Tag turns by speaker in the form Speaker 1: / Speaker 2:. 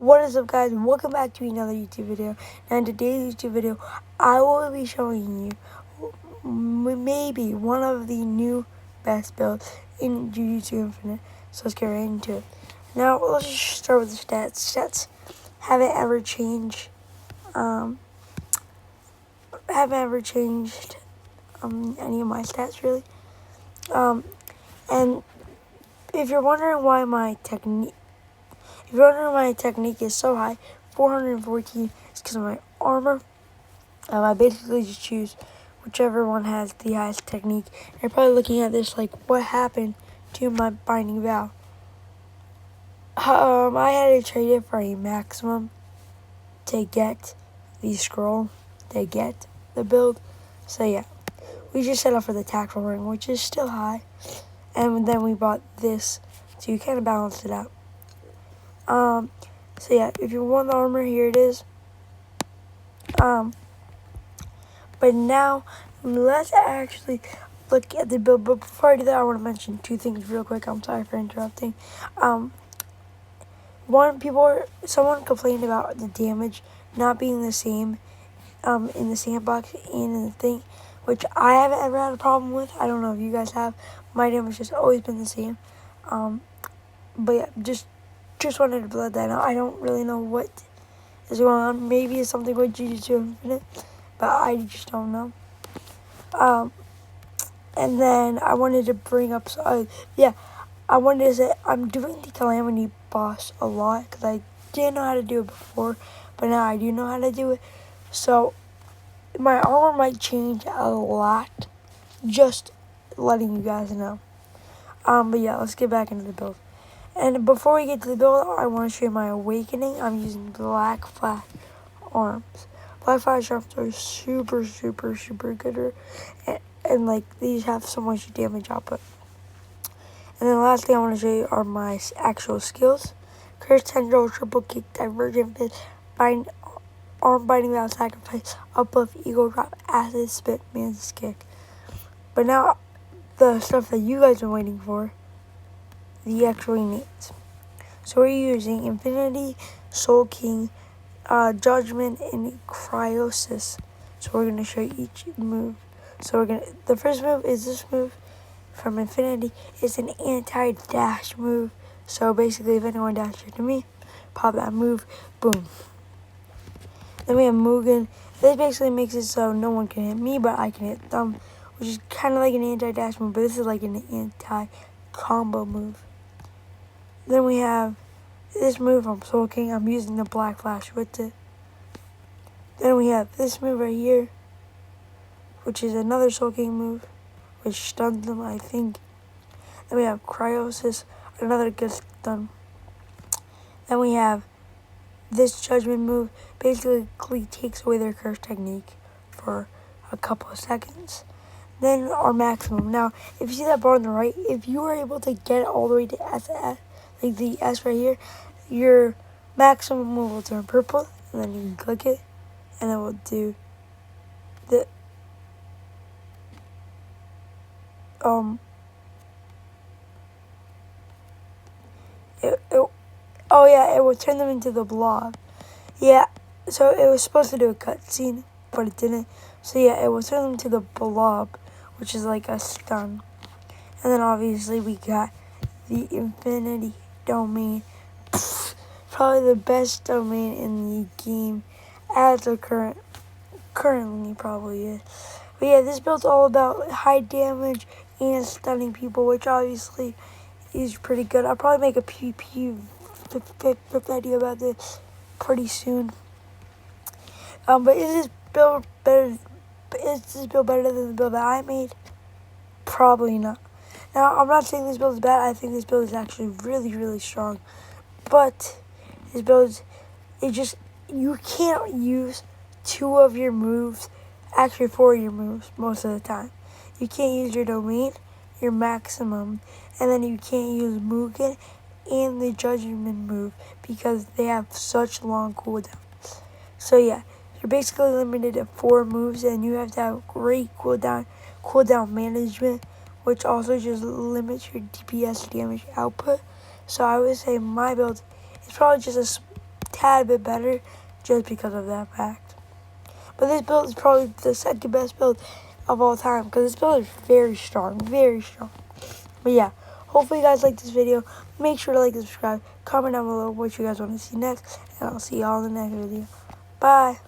Speaker 1: What is up, guys? Welcome back to another YouTube video. Now, in today's YouTube video, I will be showing you maybe one of the new best builds in Jujutsu Infinite. So let's get right into it. Now, let's just start with the stats. Stats haven't ever changed. Haven't ever changed any of my stats really. And if you're wondering why my technique is so high, 414, is because of my armor. I basically just choose whichever one has the highest technique. And you're probably looking at this like, what happened to my binding vow? I had to trade it for a maximum to get the scroll, to get the build. So yeah, we just set up for the tactical ring, which is still high. And then we bought this to kind of balance it out. So yeah, if you want the armor, here it is. But now, let's actually look at the build. But before I do that, I want to mention two things real quick. I'm sorry for interrupting. Someone complained about the damage not being the same in the sandbox and in the thing, which I haven't ever had a problem with. I don't know if you guys have. My damage has always been the same. But yeah, just wanted to let that out. I don't really know what is going on. Maybe it's something with Jujutsu Infinite, but I just don't know. And then I wanted to bring up, I wanted to say I'm doing the Calamity boss a lot because I didn't know how to do it before, but now I do know how to do it. So my armor might change a lot, just letting you guys know. But yeah, let's get back into the build. And before we get to the build, I want to show you my awakening. I'm using Black Flash arms. Black Flash arms are super good. And like, these have so much damage output. And then the last thing I want to show you are my actual skills. Curse Tendril, Triple Kick, Divergent Fist, Arm Binding Without Sacrifice, Uplift, Eagle Drop, Acid Spit, Man's Kick. But now, the stuff that you guys have been waiting for, the actual needs. So we're using Infinity, Soul King, Judgment, and Cryosis. So we're gonna show you each move. So the first move is this move from Infinity. It's an anti-dash move. So basically, if anyone dashes to me, pop that move, boom. Then we have Mugen. This basically makes it so no one can hit me, but I can hit them, which is kind of like an anti-dash move, but this is like an anti-combo move. Then we have this move from Soul King. I'm using the Black Flash with it. Then we have this move right here, which is another Soul King move, which stuns them, I think. Then we have Cryosis, another good stun. Then we have this Judgment move, basically takes away their curse technique for a couple of seconds. Then our maximum. Now, if you see that bar on the right, if you are able to get it all the way to S, like the S right here, your maximum move will turn purple, and then you can click it, and it will do the it will turn them into the blob. Yeah, so it was supposed to do a cutscene, but it didn't. So yeah, it will turn them into the blob, which is like a stun. And then obviously we got the Infinity Domain. Probably the best domain in the game as of currently probably is. But yeah, this build's all about high damage and stunning people, which obviously is pretty good. I'll probably make a PvP video about this pretty soon. But is this build better than the build that I made? Probably not. Now, I'm not saying this build is bad. I think this build is actually really strong. But this build is you can't use 2 of your moves, actually 4 of your moves most of the time. You can't use your domain, your maximum, and then you can't use Mugen and the Judgment move because they have such long cooldowns. So yeah, you're basically limited to 4 moves, and you have to have great cooldown management, which also just limits your DPS damage output. So I would say my build is probably just a tad bit better just because of that fact. But this build is probably the second best build of all time because this build is very strong, very strong. But yeah, hopefully you guys like this video. Make sure to like and subscribe. Comment down below what you guys want to see next, and I'll see y'all in the next video. Bye.